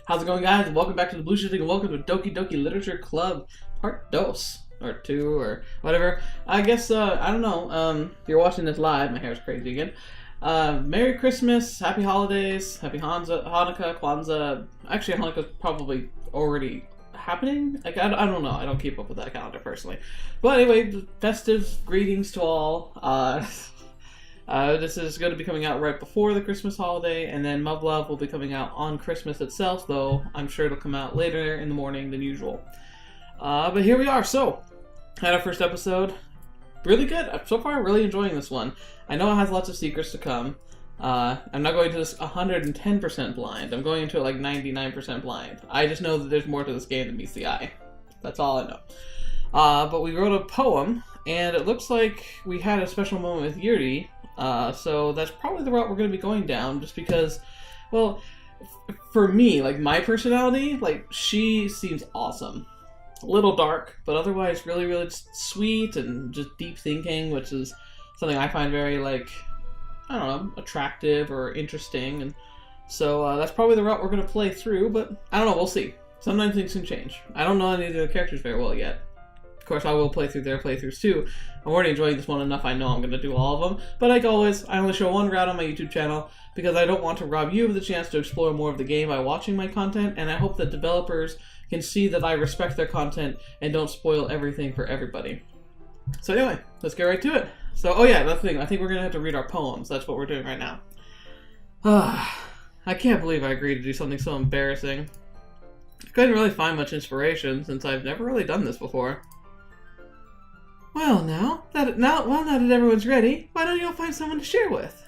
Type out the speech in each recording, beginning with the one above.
How's it going, guys? Welcome back to TheBlueShifting and welcome to Doki Doki Literature Club Part Dos. Or 2, or whatever. I guess, I don't know. If you're watching this live, my hair's crazy again. Merry Christmas, Happy Holidays, Happy Hanukkah, Kwanzaa. Actually, Hanukkah's probably already happening. Like, I don't know. I don't keep up with that calendar personally. But anyway, festive greetings to all. This is going to be coming out right before the Christmas holiday, and then Mug Love will be coming out on Christmas itself, though I'm sure it'll come out later in the morning than usual. But here we are. So, had our first episode. Really good. So far, really enjoying this one. I know it has lots of secrets to come. I'm not going to this 110% blind. I'm going into it like 99% blind. I just know that there's more to this game than meets the eye. That's all I know. But we wrote a poem, and it looks like we had a special moment with Yuri. So that's probably the route we're going to be going down, just because, well, for me, like, my personality, like, she seems awesome. A little dark, but otherwise really, really sweet and just deep thinking, which is something I find very, like, I don't know, attractive or interesting, and so that's probably the route we're going to play through, but I don't know, we'll see. Sometimes things can change. I don't know any of the characters very well yet. Of course, I will play through their playthroughs too. I'm already enjoying this one enough, I know I'm going to do all of them. But like always, I only show one route on my YouTube channel because I don't want to rob you of the chance to explore more of the game by watching my content, and I hope that developers can see that I respect their content and don't spoil everything for everybody. So anyway, let's get right to it. So, oh yeah, that's the thing. I think we're going to have to read our poems. That's what we're doing right now. I can't believe I agreed to do something so embarrassing. I couldn't really find much inspiration since I've never really done this before. Well, now that everyone's ready, why don't you all find someone to share with?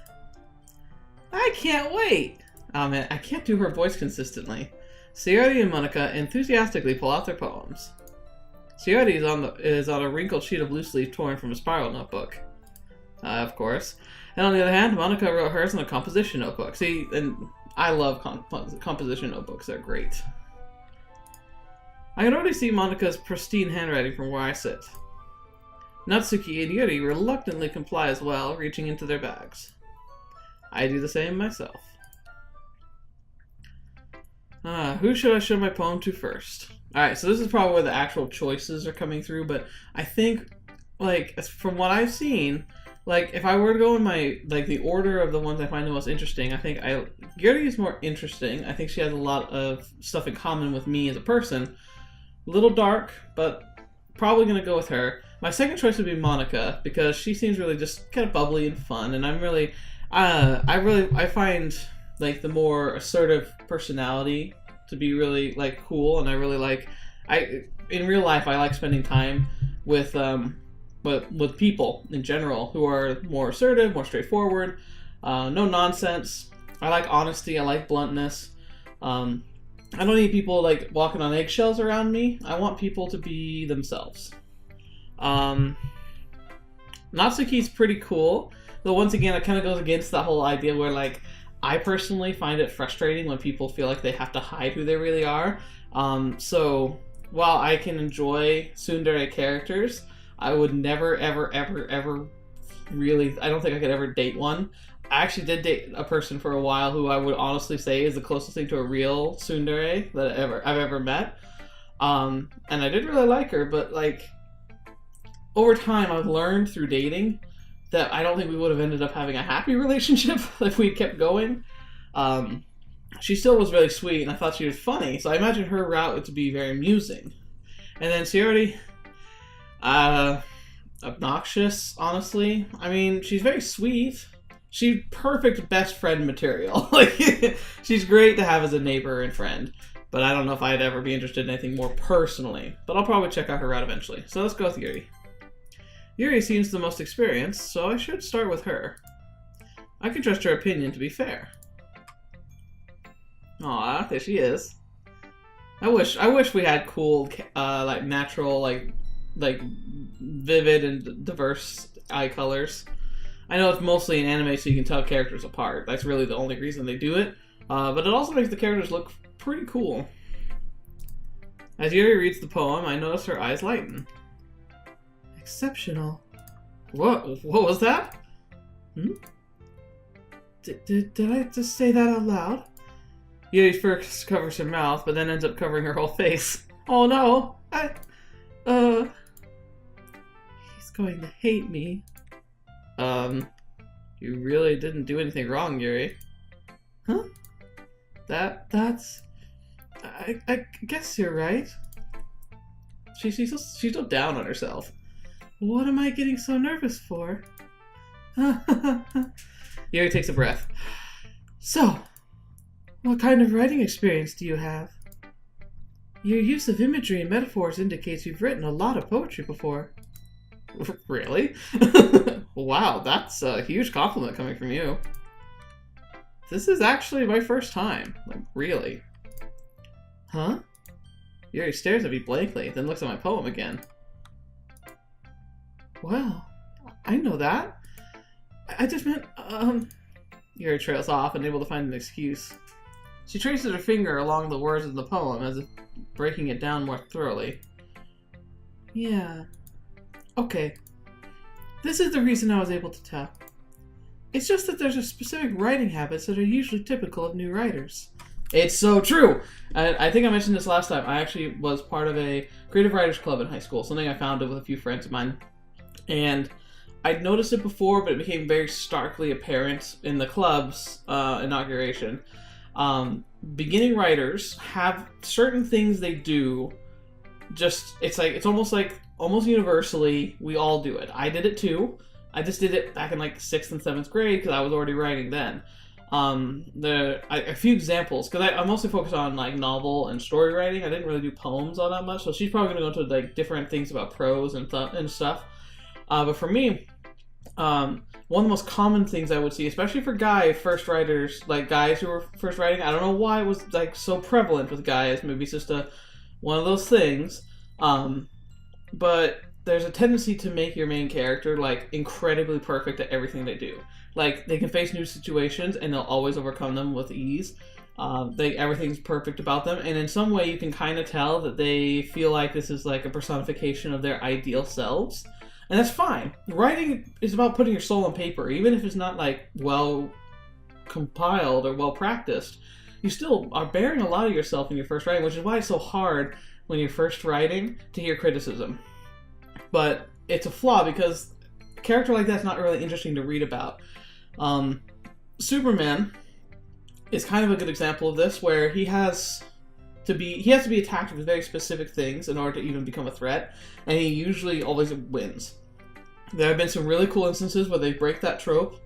I can't wait! Oh man, I can't do her voice consistently. Sayori and Monika enthusiastically pull out their poems. Sayori is on a wrinkled sheet of loose leaf torn from a spiral notebook. Of course. And on the other hand, Monika wrote hers in a composition notebook. See, and I love composition notebooks, they're great. I can already see Monika's pristine handwriting from where I sit. Natsuki and Yuri reluctantly comply as well, reaching into their bags. I do the same myself. Who should I show my poem to first? Alright, so this is probably where the actual choices are coming through, but I think, like, from what I've seen, like, if I were to go in my, like, the order of the ones I find the most interesting, I think Yuri is more interesting. I think she has a lot of stuff in common with me as a person. A little dark, but probably going to go with her. My second choice would be Monika, because she seems really just kind of bubbly and fun, and I'm really, I find, like, the more assertive personality to be really, like, cool, and I really like, in real life, I like spending time with people in general who are more assertive, more straightforward, no nonsense. I like honesty, I like bluntness. I don't need people, like, walking on eggshells around me. I want people to be themselves. Natsuki's pretty cool, though once again it kind of goes against that whole idea where, like, I personally find it frustrating when people feel like they have to hide who they really are. So while I can enjoy tsundere characters, I would never ever really, I don't think I could ever date one. I actually did date a person for a while who I would honestly say is the closest thing to a real tsundere that I've ever met. And I did really like her, but, like, over time, I've learned through dating that I don't think we would have ended up having a happy relationship if we kept going. She still was really sweet, and I thought she was funny, so I imagine her route to be very amusing. And then Sayori, obnoxious, honestly. I mean, she's very sweet. She's perfect best friend material. Like, she's great to have as a neighbor and friend, but I don't know if I'd ever be interested in anything more personally. But I'll probably check out her route eventually. So let's go with Yuri. Yuri seems the most experienced, so I should start with her. I can trust her opinion to be fair. Aw, there she is. I wish we had cool, like, natural, like vivid and diverse eye colors. I know it's mostly in anime so you can tell characters apart. That's really the only reason they do it. But it also makes the characters look pretty cool. As Yuri reads the poem, I notice her eyes lighten. Exceptional. What was that? Did I just say that out loud? Yuri first covers her mouth, but then ends up covering her whole face. Oh no! He's going to hate me. You really didn't do anything wrong, Yuri. Huh? That's... I guess you're right. She's so down on herself. What am I getting so nervous for? Yuri takes a breath. So, what kind of writing experience do you have? Your use of imagery and metaphors indicates you've written a lot of poetry before. Really? Wow, that's a huge compliment coming from you. This is actually my first time. Like, really. Huh? Yuri stares at me blankly, then looks at my poem again. Well, I know that. I just meant, Yuri trails off, unable to find an excuse. She traces her finger along the words of the poem, as if breaking it down more thoroughly. Yeah. Okay. This is the reason I was able to tell. It's just that there's a specific writing habits that are usually typical of new writers. It's so true! I think I mentioned this last time. I actually was part of a creative writers club in high school, something I founded with a few friends of mine. And I'd noticed it before, but it became very starkly apparent in the club's inauguration. Beginning writers have certain things they do. It's almost universally, we all do it. I did it too. I just did it back in like 6th and 7th grade because I was already writing then. A few examples, because I mostly focus on like novel and story writing. I didn't really do poems all that much, so she's probably going to go into like different things about prose and stuff. But for me, one of the most common things I would see, especially for first writers, like guys who were first writing, I don't know why it was like so prevalent with guys. Maybe it's just one of those things. But there's a tendency to make your main character like incredibly perfect at everything they do. Like they can face new situations and they'll always overcome them with ease. Everything's perfect about them, and in some way you can kind of tell that they feel like this is like a personification of their ideal selves. And that's fine. Writing is about putting your soul on paper, even if it's not like well compiled or well practiced. You still are bearing a lot of yourself in your first writing, which is why it's so hard when you're first writing to hear criticism. But it's a flaw because a character like that's not really interesting to read about. Superman is kind of a good example of this, where he has to be attacked with very specific things in order to even become a threat, and he usually always wins. There have been some really cool instances where they break that trope,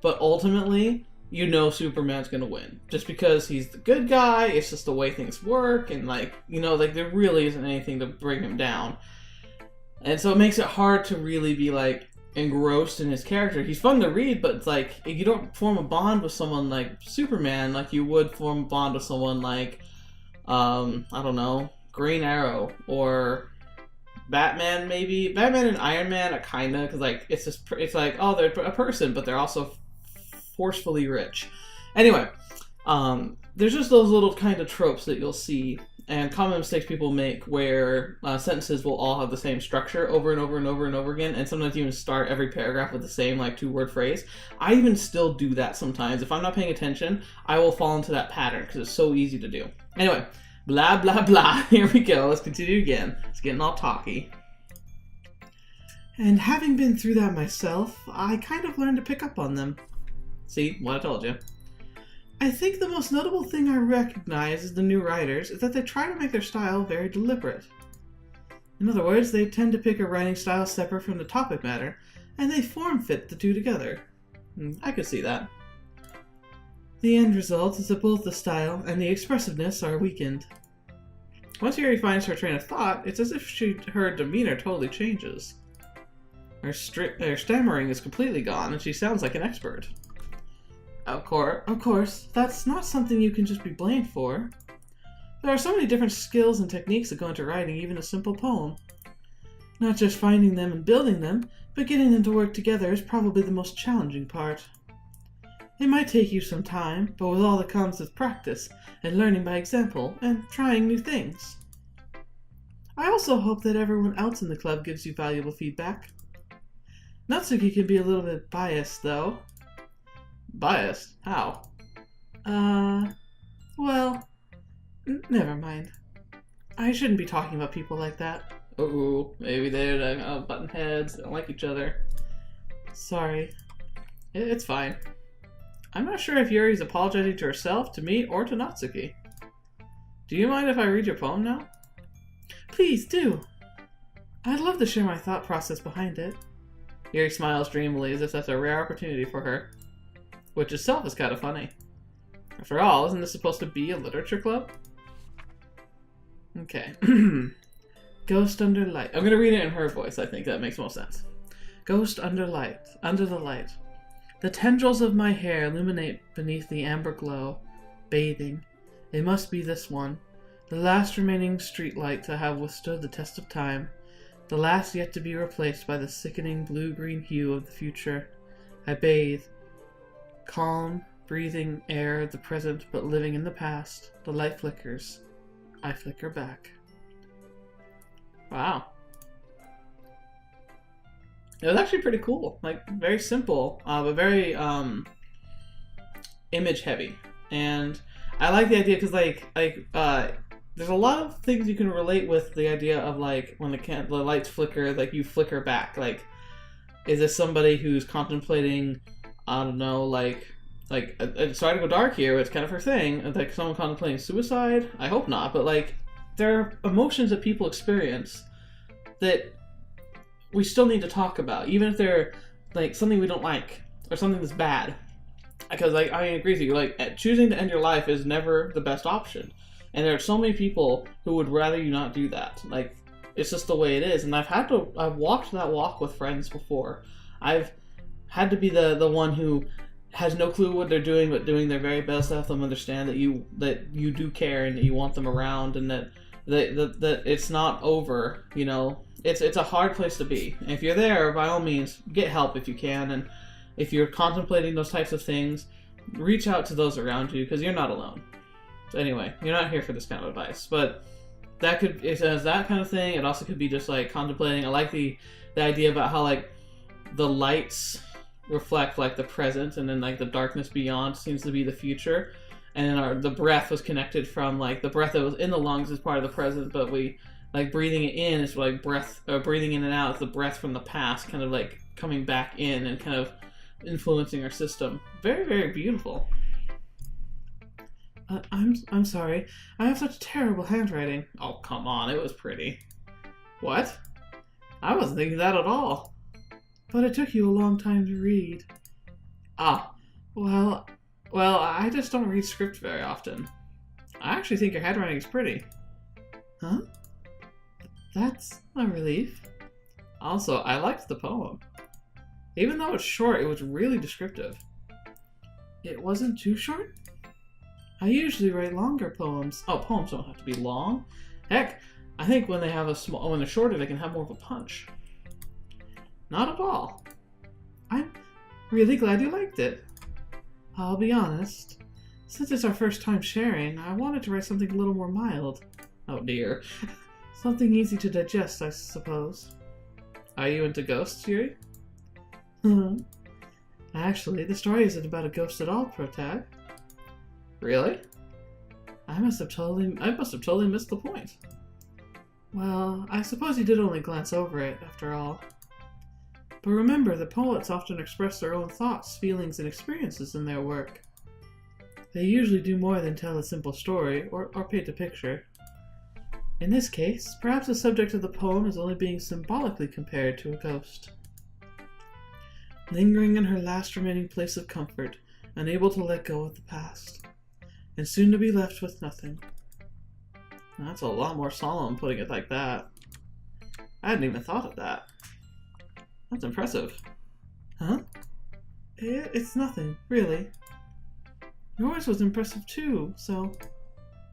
but ultimately, you know Superman's gonna win. Just because he's the good guy, it's just the way things work, and there really isn't anything to bring him down. And so it makes it hard to really be engrossed in his character. He's fun to read, but it's you don't form a bond with someone like Superman like you would form a bond with someone like I don't know, Green Arrow or Batman. Maybe Batman and Iron Man are kinda, because oh, they're a person, but they're also forcefully rich. Anyway, there's just those little kind of tropes that you'll see and common mistakes people make where sentences will all have the same structure over and over and over and over again, and sometimes even start every paragraph with the same 2-word phrase. I even still do that sometimes. If I'm not paying attention, I will fall into that pattern because it's so easy to do. Anyway, blah blah blah, here we go, let's continue again. It's getting all talky. And having been through that myself, I kind of learned to pick up on them. See, what I told you. I think the most notable thing I recognize as the new writers is that they try to make their style very deliberate. In other words, they tend to pick a writing style separate from the topic matter, and they form-fit the two together. I could see that. The end result is that both the style and the expressiveness are weakened. Once Yuri finds her train of thought, it's as if her demeanor totally changes. Her stammering is completely gone, and she sounds like an expert. Of course, that's not something you can just be blamed for. There are so many different skills and techniques that go into writing even a simple poem. Not just finding them and building them, but getting them to work together is probably the most challenging part. It might take you some time, but with all that comes with practice, and learning by example, and trying new things. I also hope that everyone else in the club gives you valuable feedback. Natsuki can be a little bit biased, though. Biased? How? Well, never mind. I shouldn't be talking about people like that. Oh, maybe they're button heads, they don't like each other. Sorry. It's fine. I'm not sure if Yuri's apologizing to herself, to me, or to Natsuki. Do you mind if I read your poem now? Please do. I'd love to share my thought process behind it. Yuri smiles dreamily as if that's a rare opportunity for her. Which itself is kind of funny. After all, isn't this supposed to be a literature club? Okay. Ghost under light. I'm gonna read it in her voice, I think that makes most sense. Ghost under the light. The tendrils of my hair illuminate beneath the amber glow. Bathing. It must be this one. The last remaining streetlight to have withstood the test of time. The last yet to be replaced by the sickening blue-green hue of the future. I bathe. Calm, breathing air of the present, but living in the past. The light flickers. I flicker back. Wow. It was actually pretty cool. Like, very simple, but very image heavy. And I like the idea because, there's a lot of things you can relate with the idea of, like, when the lights flicker, like, you flicker back. Like, is this somebody who's contemplating, I don't know, it's starting to go dark here, but it's kind of her thing. Like, someone contemplating suicide? I hope not, but, like, there are emotions that people experience that we still need to talk about, even if they're, like, something we don't like, or something that's bad. Because, like, I agree with you, like, choosing to end your life is never the best option. And there are so many people who would rather you not do that. Like, it's just the way it is. And I've walked that walk with friends before. I've had to be the one who has no clue what they're doing, but doing their very best to help them understand that you do care and that you want them around, and that it's not over, you know. It's a hard place to be. And if you're there, by all means, get help if you can. And if you're contemplating those types of things, reach out to those around you, because you're not alone. So anyway, you're not here for this kind of advice. But it says that kind of thing. It also could be just, like, contemplating. I like the idea about how, like, the lights reflect, like, the present, and then, like, the darkness beyond seems to be the future. And then the breath was connected from, like, the breath that was in the lungs is part of the present, but we, like, breathing it in is like breathing in and out is the breath from the past, kind of like coming back in and kind of influencing our system. Very, very beautiful. I'm sorry. I have such terrible handwriting. Oh, come on. It was pretty. What? I wasn't thinking that at all. But it took you a long time to read. Ah, well, I just don't read script very often. I actually think your handwriting is pretty. Huh? That's a relief. Also, I liked the poem. Even though it's short, it was really descriptive. It wasn't too short? I usually write longer poems. Oh, poems don't have to be long. Heck, I think when when they're shorter, they can have more of a punch. Not at all. I'm really glad you liked it. I'll be honest. Since it's our first time sharing, I wanted to write something a little more mild. Oh dear. Something easy to digest, I suppose. Are you into ghosts, Yuri? Actually, the story isn't about a ghost at all, Protag. Really? I must have totally missed the point. Well, I suppose you did only glance over it, after all. But remember, the poets often express their own thoughts, feelings, and experiences in their work. They usually do more than tell a simple story, or paint a picture. In this case, perhaps the subject of the poem is only being symbolically compared to a ghost. Lingering in her last remaining place of comfort, unable to let go of the past, and soon to be left with nothing. That's a lot more solemn, putting it like that. I hadn't even thought of that. That's impressive. Huh? It's nothing, really. Yours was impressive too, so...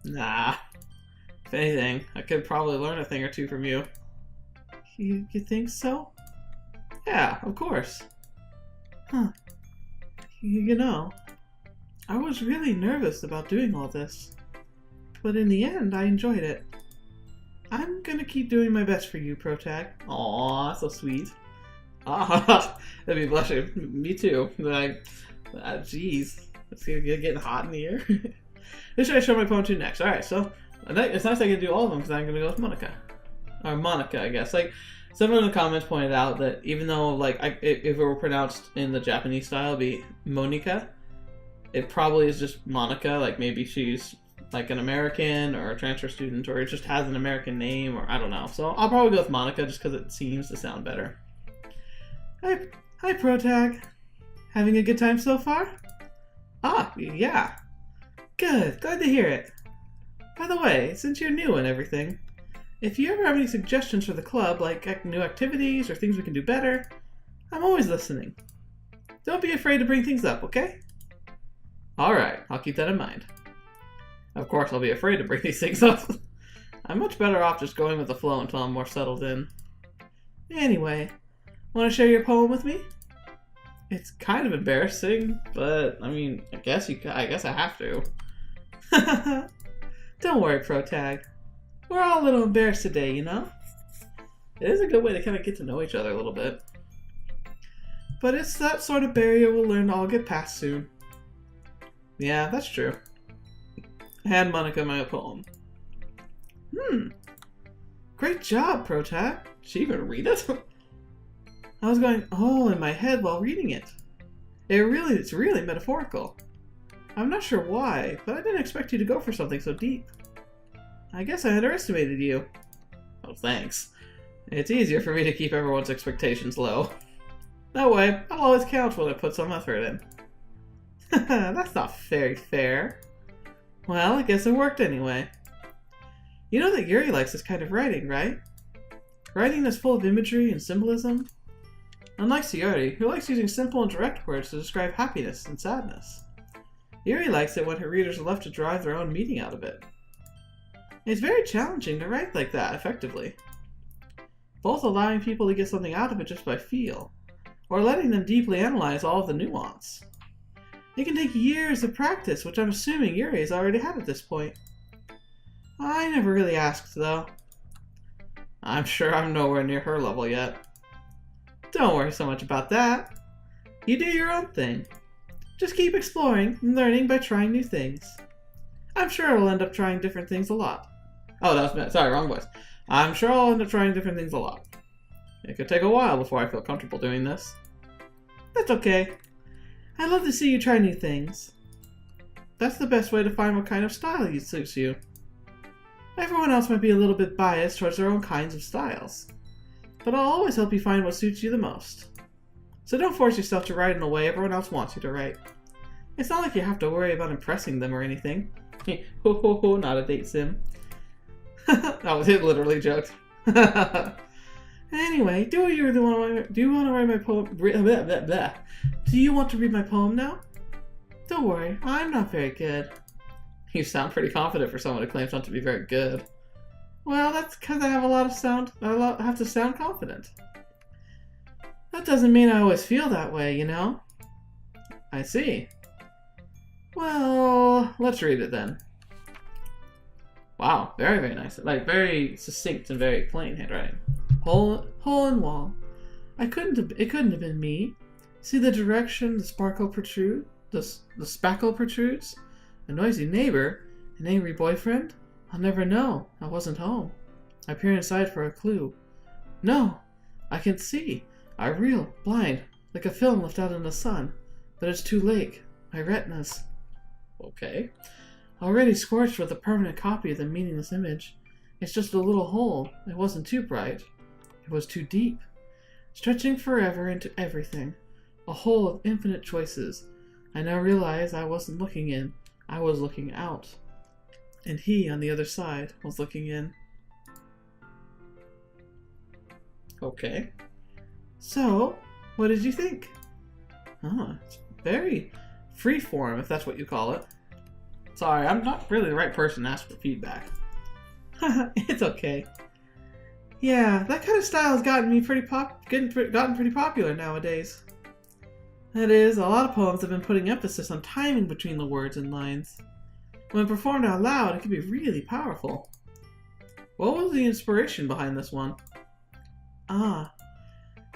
Nah. If anything, I could probably learn a thing or two from you. You think so? Yeah, of course. Huh. You know, I was really nervous about doing all this. But in the end, I enjoyed it. I'm gonna keep doing my best for you, Protag. Aw, so sweet. Ah, that'd be blushing. Me too. Like, jeez. It's getting hot in here. Who should I show my poem to next? Alright, so it's nice I can do all of them because I'm going to go with Monika. Or Monika, I guess. Like, someone in the comments pointed out that even though, like, if it were pronounced in the Japanese style, it'd be Monika. It probably is just Monika. Like, maybe she's like an American or a transfer student, or it just has an American name, or I don't know. So I'll probably go with Monika just because it seems to sound better. Hi, Protag. Having a good time so far? Ah, yeah. Good. Glad to hear it. By the way, since you're new and everything, if you ever have any suggestions for the club, like new activities or things we can do better, I'm always listening. Don't be afraid to bring things up, okay? Alright, I'll keep that in mind. Of course, I'll be afraid to bring these things up. I'm much better off just going with the flow until I'm more settled in. Anyway, want to share your poem with me? It's kind of embarrassing, but I mean, I guess I have to. Don't worry, Protag. We're all a little embarrassed today, you know? It is a good way to kind of get to know each other a little bit. But it's that sort of barrier we'll learn to all get past soon. Yeah, that's true. I hand Monika my poem. Great job, Protag. Did she even read it? I was going, oh, in my head while reading it. It's really metaphorical. I'm not sure why, but I didn't expect you to go for something so deep. I guess I underestimated you. Oh, thanks. It's easier for me to keep everyone's expectations low. That way, I'll always count when I put some effort in. That's not very fair. Well, I guess it worked anyway. You know that Yuri likes this kind of writing, right? Writing that's full of imagery and symbolism. Unlike Sayori, who likes using simple and direct words to describe happiness and sadness. Yuri likes it when her readers are left to derive their own meaning out of it. It's very challenging to write like that effectively. Both allowing people to get something out of it just by feel, or letting them deeply analyze all of the nuance. It can take years of practice, which I'm assuming Yuri has already had at this point. I never really asked, though. I'm sure I'm nowhere near her level yet. Don't worry so much about that. You do your own thing. Just keep exploring and learning by trying new things. I'm sure I'll end up trying different things a lot. Oh, that was... Sorry, wrong voice. I'm sure I'll end up trying different things a lot. It could take a while before I feel comfortable doing this. That's okay. I love to see you try new things. That's the best way to find what kind of style suits you. Everyone else might be a little bit biased towards their own kinds of styles, but I'll always help you find what suits you the most. So don't force yourself to write in a way everyone else wants you to write. It's not like you have to worry about impressing them or anything. Ho ho ho, not a date sim. That was it, literally joked. Anyway, do you want to write my poem? Blah, blah, blah. Do you want to read my poem now? Don't worry, I'm not very good. You sound pretty confident for someone who claims not to be very good. Well, that's because I have I have to sound confident. That doesn't mean I always feel that way, you know? I see. Well, let's read it then. Wow, very, very nice. Like, very succinct and very plain handwriting. Hole in wall. It couldn't have been me. See the direction the spackle protrudes? A noisy neighbor? An angry boyfriend? I'll never know. I wasn't home. I peer inside for a clue. No, I can see. I reel, blind, like a film left out in the sun. But it's too late. My retinas. Okay. Already scorched with a permanent copy of the meaningless image. It's just a little hole. It wasn't too bright. It was too deep. Stretching forever into everything. A hole of infinite choices. I now realize I wasn't looking in. I was looking out. And he, on the other side, was looking in. Okay. So, what did you think? It's very freeform, if that's what you call it. Sorry, I'm not really the right person to ask for feedback. It's okay. Yeah, that kind of style has gotten pretty popular nowadays. That is, a lot of poems have been putting emphasis on timing between the words and lines. When performed out loud, it can be really powerful. What was the inspiration behind this one? Well,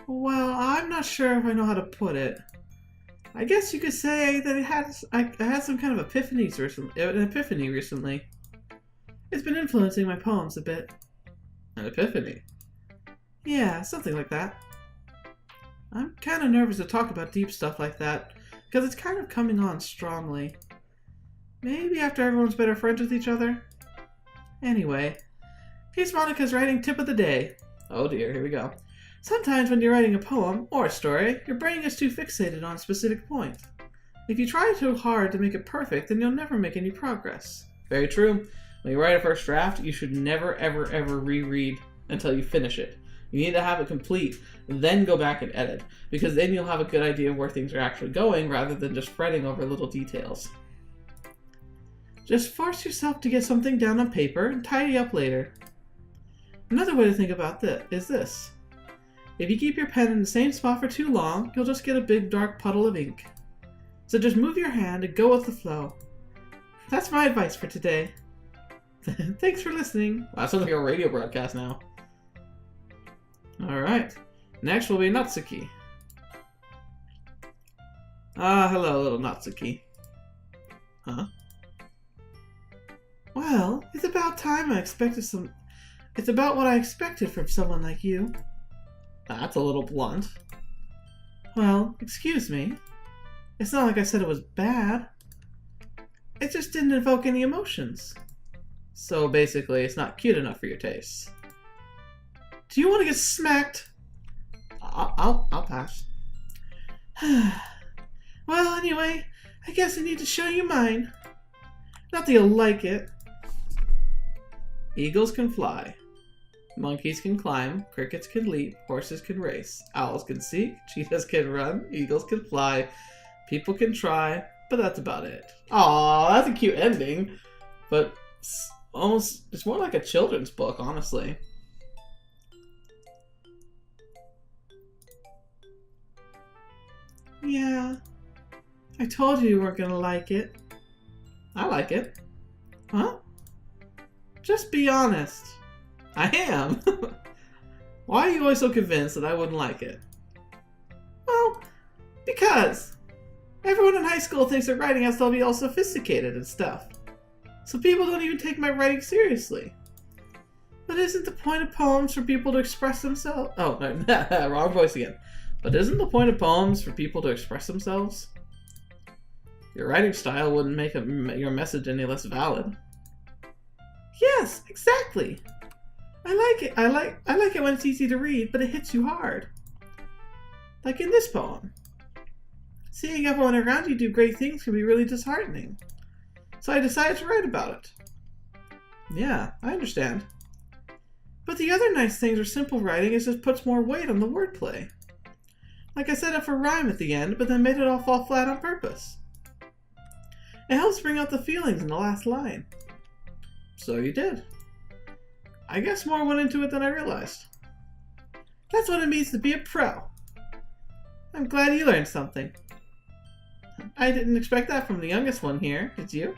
I'm not sure if I know how to put it. I guess you could say that I had some kind of an epiphany recently. It's been influencing my poems a bit. An epiphany? Yeah, something like that. I'm kind of nervous to talk about deep stuff like that, because it's kind of coming on strongly. Maybe after everyone's better friends with each other? Anyway, here's Monika's writing tip of the day. Oh dear, here we go. Sometimes when you're writing a poem or a story, your brain is too fixated on a specific point. If you try too hard to make it perfect, then you'll never make any progress. Very true. When you write a first draft, you should never ever ever reread until you finish it. You need to have it complete, then go back and edit, because then you'll have a good idea of where things are actually going rather than just fretting over little details. Just force yourself to get something down on paper and tidy up later. Another way to think about this is this. If you keep your pen in the same spot for too long, you'll just get a big dark puddle of ink. So just move your hand and go with the flow. That's my advice for today. Thanks for listening. Wow, that sounds like a radio broadcast now. Alright, next will be Natsuki. Hello, little Natsuki. Huh? Well, it's about time It's about what I expected from someone like you. That's a little blunt. Well, excuse me. It's not like I said it was bad. It just didn't evoke any emotions. So basically, it's not cute enough for your tastes. Do you want to get smacked? I'll pass. Well, anyway, I guess I need to show you mine. Not that you'll like it. Eagles can fly. Monkeys can climb. Crickets can leap. Horses can race. Owls can seek. Cheetahs can run. Eagles can fly. People can try. But that's about it. Aw, that's a cute ending. But it's more like a children's book, honestly. Yeah. I told you weren't gonna like it. I like it. Huh? Just be honest. I am. Why are you always so convinced that I wouldn't like it? Well, because everyone in high school thinks that writing has to be all sophisticated and stuff. So people don't even take my writing seriously. But isn't the point of poems for people to express themselves? Oh, no, wrong voice again. But isn't the point of poems for people to express themselves? Your writing style wouldn't make your message any less valid. Yes, exactly. I like it. I like it when it's easy to read, but it hits you hard. Like in this poem. Seeing everyone around you do great things can be really disheartening. So I decided to write about it. Yeah, I understand. But the other nice things with simple writing is it puts more weight on the wordplay. Like I set up for rhyme at the end, but then made it all fall flat on purpose. It helps bring out the feelings in the last line. So you did. I guess more went into it than I realized. That's what it means to be a pro. I'm glad you learned something. I didn't expect that from the youngest one here, did you?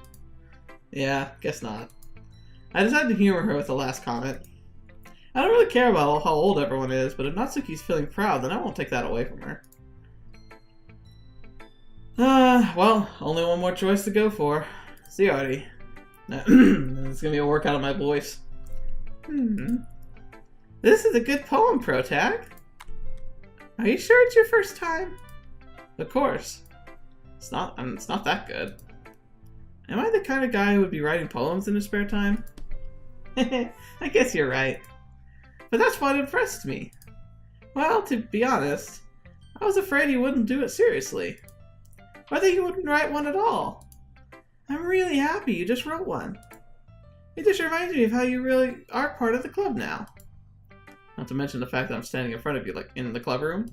Yeah, guess not. I decided to humor her with the last comment. I don't really care about how old everyone is, but if Natsuki's feeling proud, then I won't take that away from her. Well, only one more choice to go for. Sayori. It's gonna be a workout of my voice. This is a good poem, Protag. Are you sure it's your first time? Of course. It's not that good. Am I the kind of guy who would be writing poems in his spare time? I guess you're right. But that's what impressed me. Well, to be honest, I was afraid you wouldn't do it seriously. Or that you wouldn't write one at all. I'm really happy you just wrote one. It just reminds me of how you really are part of the club now. Not to mention the fact that I'm standing in front of you, like, in the club room.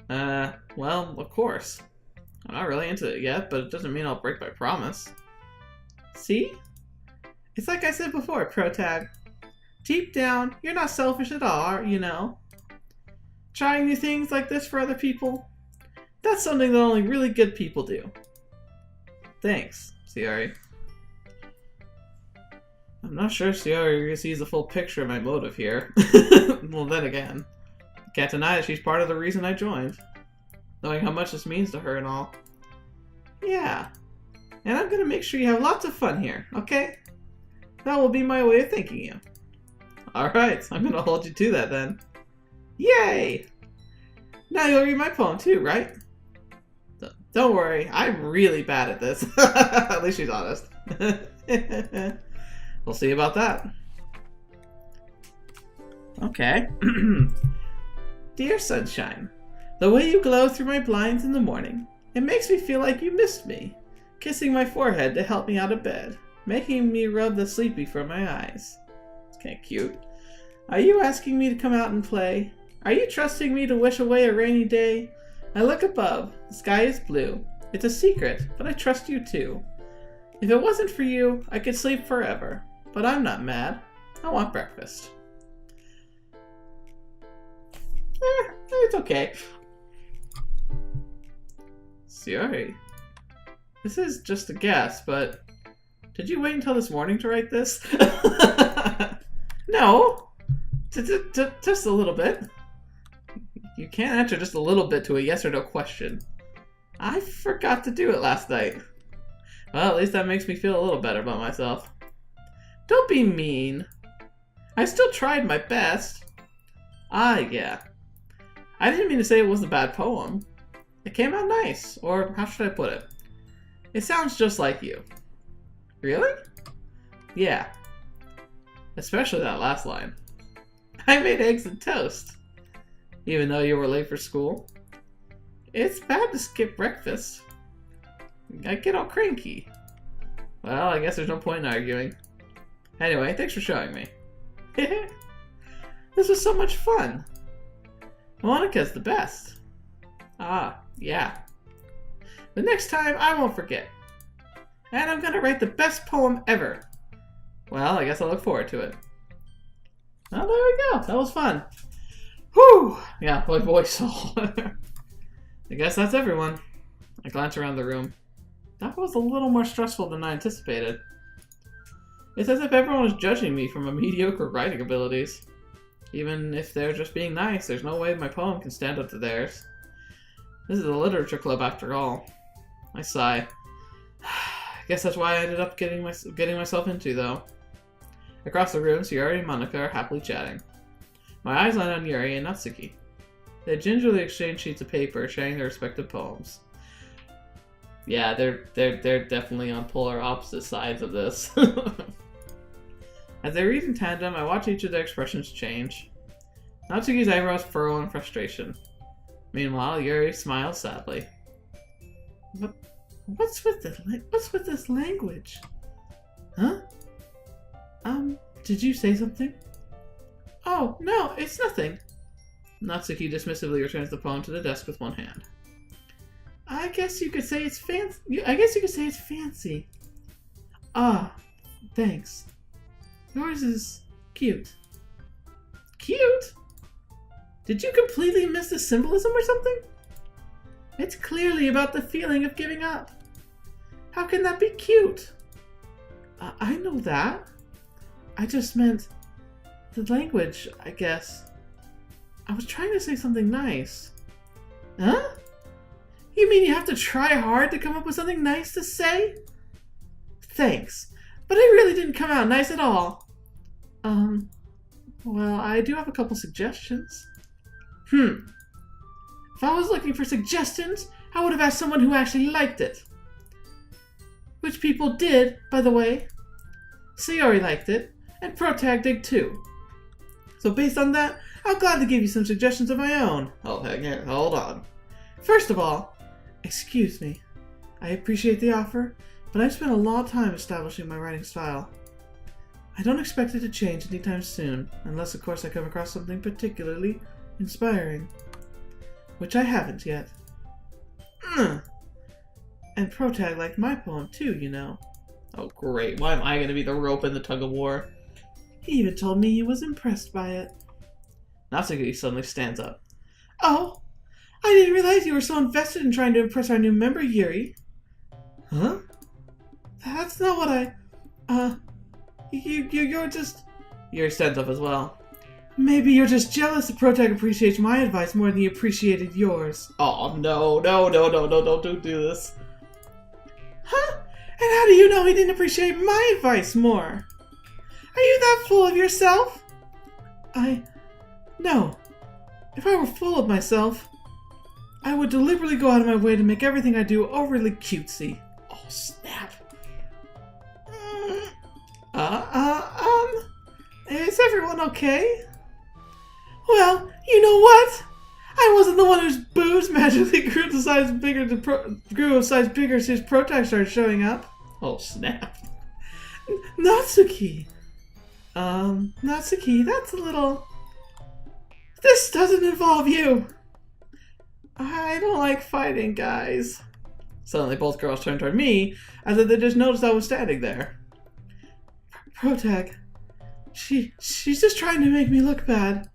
Well, of course. I'm not really into it yet, but it doesn't mean I'll break my promise. See? It's like I said before, Protag. Deep down, you're not selfish at all, you know. Trying new things like this for other people, that's something that only really good people do. Thanks, Sayori. I'm not sure Sayori sees the full picture of my motive here. Well, then again, I can't deny that she's part of the reason I joined. knowing how much this means to her and all. Yeah. And I'm gonna make sure you have lots of fun here, okay? That will be my way of thanking you. Alright, I'm gonna hold you to that then. Yay! Now you'll read my poem too, right? Don't worry, I'm really bad at this. At least she's honest. We'll see about that. Okay. Dear Sunshine, the way you glow through my blinds in the morning, it makes me feel like you missed me, kissing my forehead to help me out of bed, making me rub the sleepy from my eyes. It's kind of cute. Are you asking me to come out and play? Are you trusting me to wish away a rainy day? I look above. The sky is blue. It's a secret, but I trust you too. If it wasn't for you, I could sleep forever. But I'm not mad. I want breakfast. It's okay. Sayori, this is just a guess, but did you wait until this morning to write this? No. Just a little bit. You can't answer just a little bit to a yes or no question. I forgot to do it last night. Well, at least that makes me feel a little better about myself. Don't be mean. I still tried my best. Ah, yeah. I didn't mean to say it was a bad poem. It came out nice, or how should I put it? It sounds just like you. Really? Yeah. Especially that last line. I made eggs and toast. Even though you were late for school. It's bad to skip breakfast. I get all cranky. Well, I guess there's no point in arguing. Anyway, thanks for showing me. This was so much fun. Monika's the best. Ah, yeah. The next time, I won't forget. And I'm gonna write the best poem ever. Well, I guess I'll look forward to it. Oh, there we go. That was fun. Whew! Yeah, my voice all. I guess that's everyone. I glance around the room. That was a little more stressful than I anticipated. It's as if everyone was judging me for my mediocre writing abilities. Even if they're just being nice, there's no way my poem can stand up to theirs. This is the Literature Club after all. I sigh. I guess that's why I ended up getting myself into, though. Across the room, Sayori and Monika are happily chatting. My eyes land on Yuri and Natsuki. They gingerly exchange sheets of paper, sharing their respective poems. Yeah, they're definitely on polar opposite sides of this. As they read in tandem, I watch each of their expressions change. Natsuki's eyebrows furrow in frustration. Meanwhile, Yuri smiles sadly. What's with this language? Huh? Did you say something? Oh, no, it's nothing. Natsuki dismissively returns the poem to the desk with one hand. I guess you could say it's fancy. Ah, thanks. Yours is cute. Cute? Did you completely miss the symbolism or something? It's clearly about the feeling of giving up. How can that be cute? I know that. I just meant the language, I guess. I was trying to say something nice. Huh? You mean you have to try hard to come up with something nice to say? Thanks, but it really didn't come out nice at all. Well, I do have a couple suggestions. If I was looking for suggestions, I would have asked someone who actually liked it. Which people did, by the way. Sayori liked it, and Protag did too. So based on that, I'll gladly give you some suggestions of my own. Oh, hang on, hold on. First of all, excuse me. I appreciate the offer, but I've spent a long time establishing my writing style. I don't expect it to change anytime soon, unless of course I come across something particularly inspiring. Which I haven't yet. And Protag liked my poem too, you know. Oh great, why am I going to be the rope in the tug-of-war? He even told me he was impressed by it. Natsuki suddenly stands up. Oh, I didn't realize you were so invested in trying to impress our new member, Yuri. Huh? That's not what you're just... Yuri stands up as well. Maybe you're just jealous that Protag appreciates my advice more than he appreciated yours. Oh, no, don't do this. Huh? And how do you know he didn't appreciate my advice more? Are you that full of yourself? No. If I were full of myself, I would deliberately go out of my way to make everything I do overly cutesy. Oh, snap. Is everyone okay? Well, you know what? I wasn't the one whose boobs magically grew of size bigger as his Protag started showing up. Oh, snap. Natsuki. Natsuki, that's a little... This doesn't involve you. I don't like fighting, guys. Suddenly, both girls turned toward me, as if they just noticed I was standing there. Protag, she's just trying to make me look bad.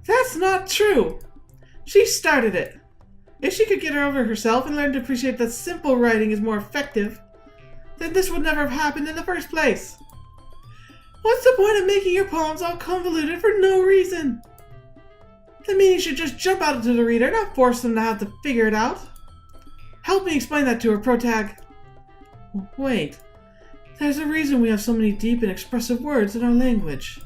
That's not true. She started it. If she could get her over herself and learn to appreciate that simple writing is more effective, then this would never have happened in the first place. What's the point of making your poems all convoluted for no reason? The meaning should just jump out to the reader, not force them to have to figure it out. Help me explain that to her, Protag. Wait. There's a reason we have so many deep and expressive words in our language.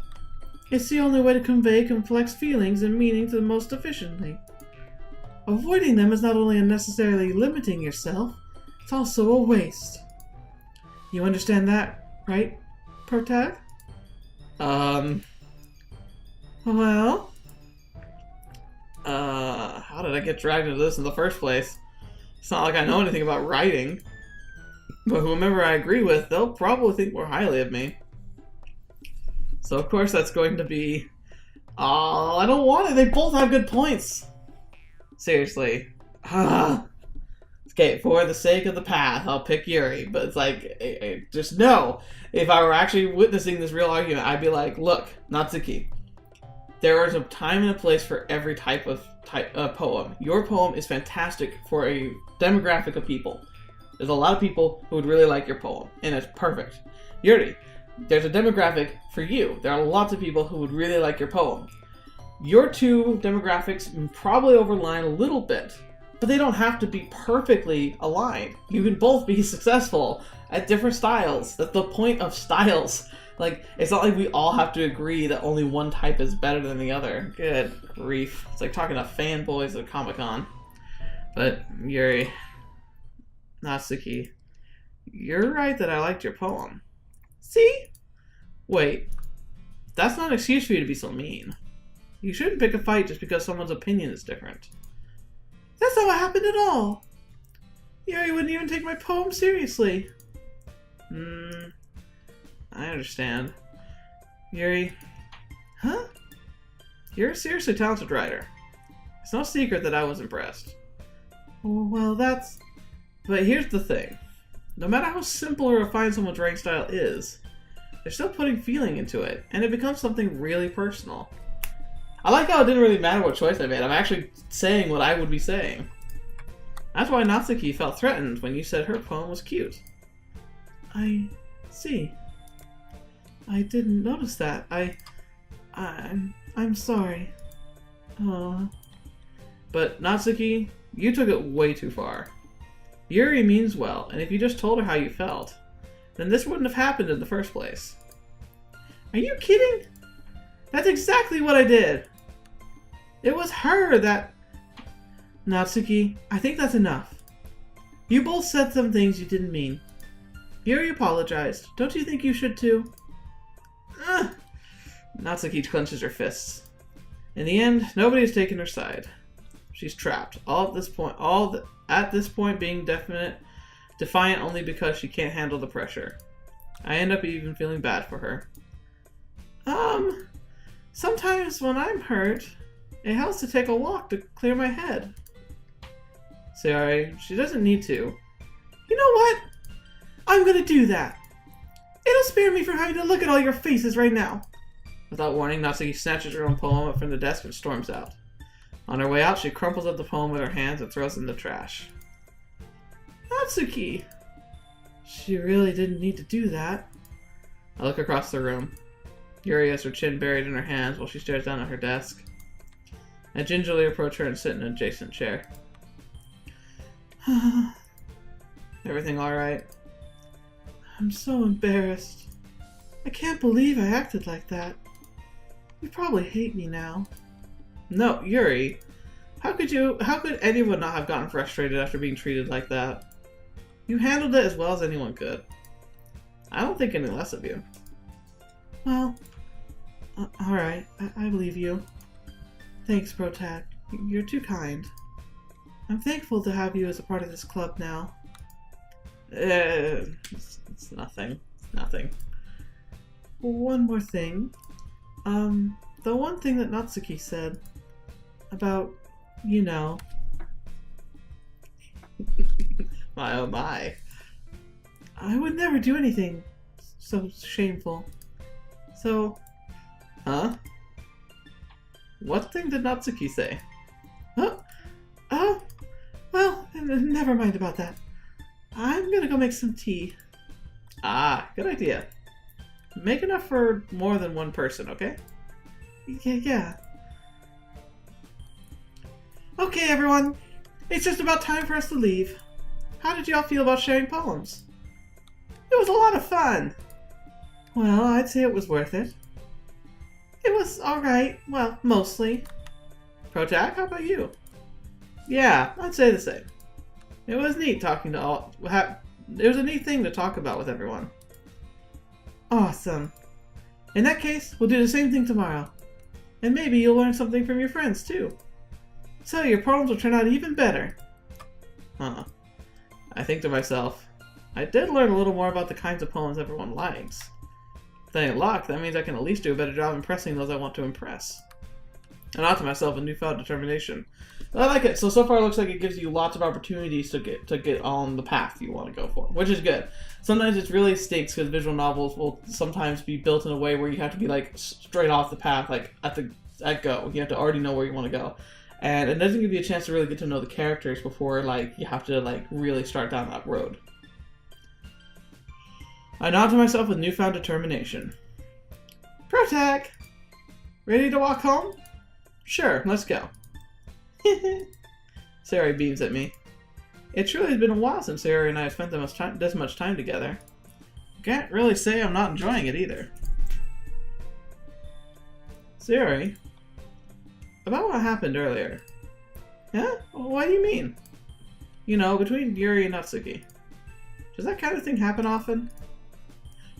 It's the only way to convey complex feelings and meaning to the most efficiently. Avoiding them is not only unnecessarily limiting yourself, it's also a waste. You understand that, right, Protag? Well? How did I get dragged into this in the first place? It's not like I know anything about writing. But whomever I agree with, they'll probably think more highly of me. So of course that's going to be... Oh, I don't want it! They both have good points! Seriously. Okay, for the sake of the path, I'll pick Yuri. But it's like, just know, if I were actually witnessing this real argument, I'd be like, look, Natsuki, there is a time and a place for every type of poem. Your poem is fantastic for a demographic of people. There's a lot of people who would really like your poem, and it's perfect. Yuri, there's a demographic for you. There are lots of people who would really like your poem. Your two demographics probably overline a little bit, but they don't have to be perfectly aligned. You can both be successful at different styles. That's the point of styles. Like, it's not like we all have to agree that only one type is better than the other. Good grief. It's like talking to fanboys at Comic-Con. But, Yuri, Natsuki, you're right that I liked your poem. See? Wait. That's not an excuse for you to be so mean. You shouldn't pick a fight just because someone's opinion is different. That's not what happened at all. Yuri wouldn't even take my poem seriously. I understand. Yuri. Huh? You're a seriously talented writer. It's no secret that I was impressed. Well, that's... But here's the thing. No matter how simple or refined someone's writing style is, they're still putting feeling into it, and it becomes something really personal. I like how it didn't really matter what choice I made. I'm actually saying what I would be saying. That's why Natsuki felt threatened when you said her poem was cute. I see. I didn't notice that. I'm sorry. But Natsuki, you took it way too far. Yuri means well, and if you just told her how you felt, then this wouldn't have happened in the first place. Are you kidding? That's exactly what I did. It was her that... Natsuki, I think that's enough. You both said some things you didn't mean. Yuri apologized. Don't you think you should too? Natsuki clenches her fists. In the end, nobody has taken her side. She's trapped. At this point being defiant only because she can't handle the pressure. I end up even feeling bad for her. Sometimes when I'm hurt, it helps to take a walk to clear my head. Sayori, she doesn't need to. You know what? I'm gonna do that. It'll spare me from having to look at all your faces right now. Without warning, Natsuki snatches her own poem up from the desk and storms out. On her way out, she crumples up the poem with her hands and throws it in the trash. Natsuki! She really didn't need to do that. I look across the room. Yuri has her chin buried in her hands while she stares down at her desk. I gingerly approach her and sit in an adjacent chair. Everything alright? I'm so embarrassed. I can't believe I acted like that. You probably hate me now. No, Yuri. How could anyone not have gotten frustrated after being treated like that? You handled it as well as anyone could. I don't think any less of you. Well, alright, I believe you. Thanks, Protag. You're too kind. I'm thankful to have you as a part of this club now. It's nothing. It's nothing. One more thing. The one thing that Natsuki said about, you know... My oh my. I would never do anything so shameful. So... Huh? What thing did Natsuki say? Well, never mind about that. I'm gonna go make some tea. Ah, good idea. Make enough for more than one person, okay? Yeah. Okay, everyone. It's just about time for us to leave. How did y'all feel about sharing poems? It was a lot of fun. Well, I'd say it was worth it. It was alright. Well, mostly. Protag, how about you? Yeah, I'd say the same. It was neat talking to all... It was a neat thing to talk about with everyone. Awesome. In that case, we'll do the same thing tomorrow. And maybe you'll learn something from your friends, too. So your poems will turn out even better. Huh. I think to myself, I did learn a little more about the kinds of poems everyone likes. With any luck, that means I can at least do a better job impressing those I want to impress. And not to myself, a newfound determination. I like it. So far it looks like it gives you lots of opportunities to get on the path you want to go for, which is good. Sometimes it's really stakes because visual novels will sometimes be built in a way where you have to be like straight off the path, like at go. You have to already know where you want to go. And it doesn't give you a chance to really get to know the characters before like you have to like really start down that road. I nod to myself with newfound determination. Protag! Ready to walk home? Sure, let's go. Sayori beams at me. It truly has been a while since Sayori and I have spent this much time together. Can't really say I'm not enjoying it either. Sayori? About what happened earlier. Huh? What do you mean? You know, between Yuri and Natsuki. Does that kind of thing happen often?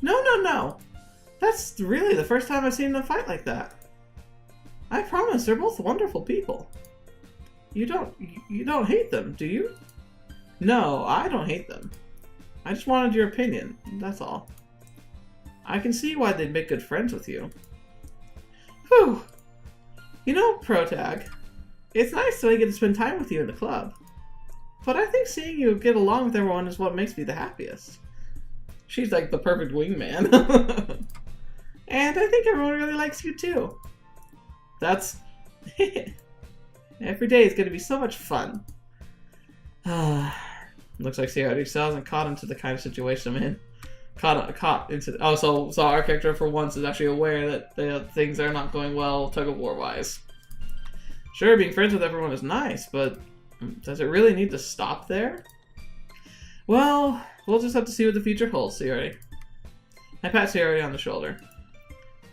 No. That's really the first time I've seen them fight like that. I promise, they're both wonderful people. You don't hate them, do you? No, I don't hate them. I just wanted your opinion, that's all. I can see why they'd make good friends with you. Whew. You know, Protag, it's nice that I get to spend time with you in the club. But I think seeing you get along with everyone is what makes me the happiest. She's like the perfect wingman. And I think everyone really likes you too. That's... Every day is going to be so much fun. Looks like Sayori still hasn't caught into the kind of situation I'm in. Caught into... Oh, so our character for once is actually aware that things are not going well tug-of-war-wise. Sure, being friends with everyone is nice, but does it really need to stop there? Well, we'll just have to see what the future holds, Sayori. I pat Sayori on the shoulder.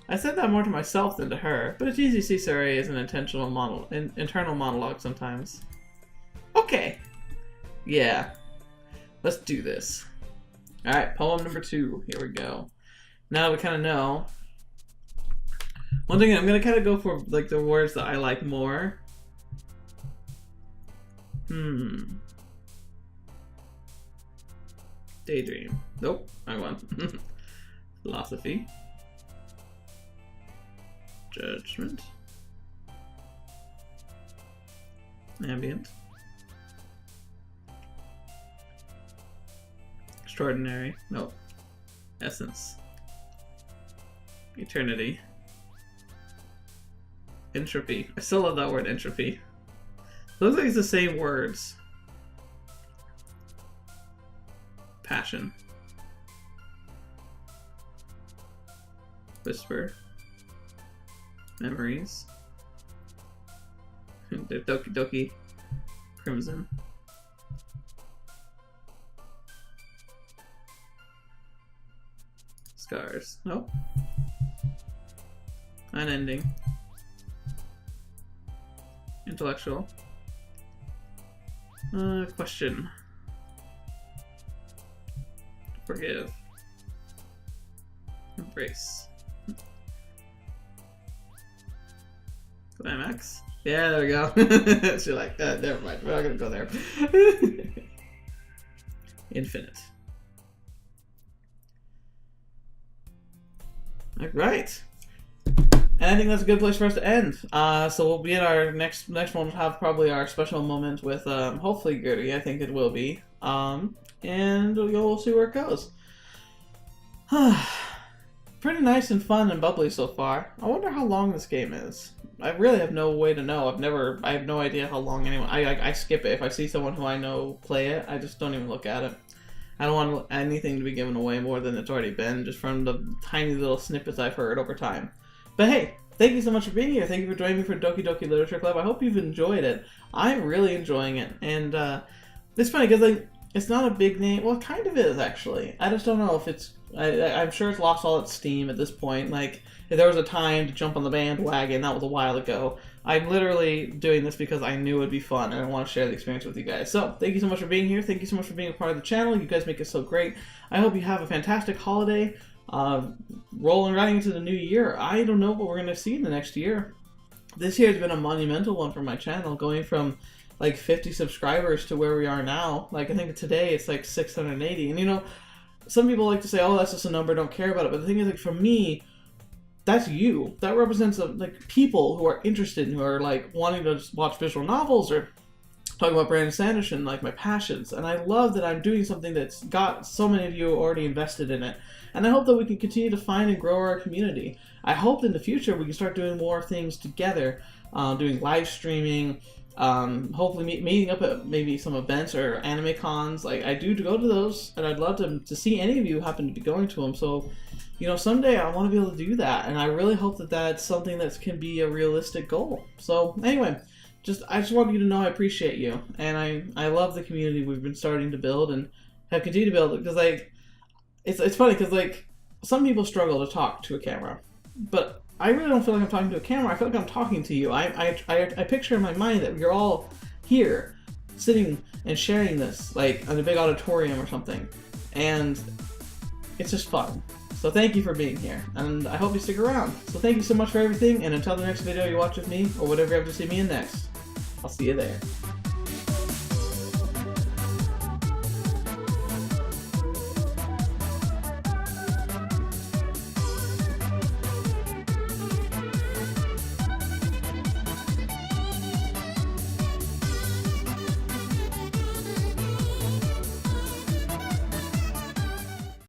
I said that more to myself than to her, but it's easy to see Sayori as an internal monologue sometimes. Okay. Yeah. Let's do this. Alright, poem number 2. Here we go. Now that we kind of know. One thing, I'm going to kind of go for like the words that I like more. Daydream. Nope, I won. Philosophy. Judgment. Ambient. Extraordinary. Nope. Essence. Eternity. Entropy. I still love that word, entropy. It looks like it's the same words. Passion. Whisper. Memories. They're Doki Doki Crimson. Scars. Nope. Unending. Intellectual. Question. Forgive. Embrace. Climax. Yeah, there we go. She's like, never mind. We're not gonna go there. Infinite. Alright. And I think that's a good place for us to end. So we'll be at our next one. We'll have probably our special moment with hopefully Yuri. I think it will be. And we'll see where it goes. Pretty nice and fun and bubbly so far. I wonder how long this game is. I really have no way to know. I have no idea how long anyone. I skip it if I see someone who I know play it. I just don't even look at it. I don't want anything to be given away more than it's already been, just from the tiny little snippets I've heard over time. But hey, thank you so much for being here. Thank you for joining me for Doki Doki Literature Club. I hope you've enjoyed it. I'm really enjoying it, and it's funny because like it's not a big name. Well, it kind of is actually. I just don't know if it's. I'm sure it's lost all its steam at this point. Like, if there was a time to jump on the bandwagon, that was a while ago. I'm literally doing this because I knew it would be fun, and I want to share the experience with you guys. So, thank you so much for being here. Thank you so much for being a part of the channel. You guys make it so great. I hope you have a fantastic holiday. Rolling right into the new year. I don't know what we're going to see in the next year. This year has been a monumental one for my channel, going from like 50 subscribers to where we are now. Like, I think today it's like 680. And you know, some people like to say, oh, that's just a number, don't care about it. But the thing is, like, for me, that's you. That represents like people who are interested and who are like wanting to just watch visual novels or talk about Brandon Sanderson, like my passions. And I love that I'm doing something that's got so many of you already invested in it. And I hope that we can continue to find and grow our community. I hope in the future we can start doing more things together, doing live streaming, hopefully meeting up at maybe some events or anime cons. Like, I do go to those, and I'd love to see any of you who happen to be going to them. So, you know, someday I want to be able to do that, and I really hope that that's something that can be a realistic goal. So anyway, I just want you to know I appreciate you, and I love the community we've been starting to build and have continued to build, because like it's funny because like some people struggle to talk to a camera, but I really don't feel like I'm talking to a camera. I feel like I'm talking to you. I picture in my mind that you're all here, sitting and sharing this, like in a big auditorium or something, and it's just fun. So thank you for being here, and I hope you stick around. So thank you so much for everything, and until the next video you watch with me, or whatever you have to see me in next, I'll see you there.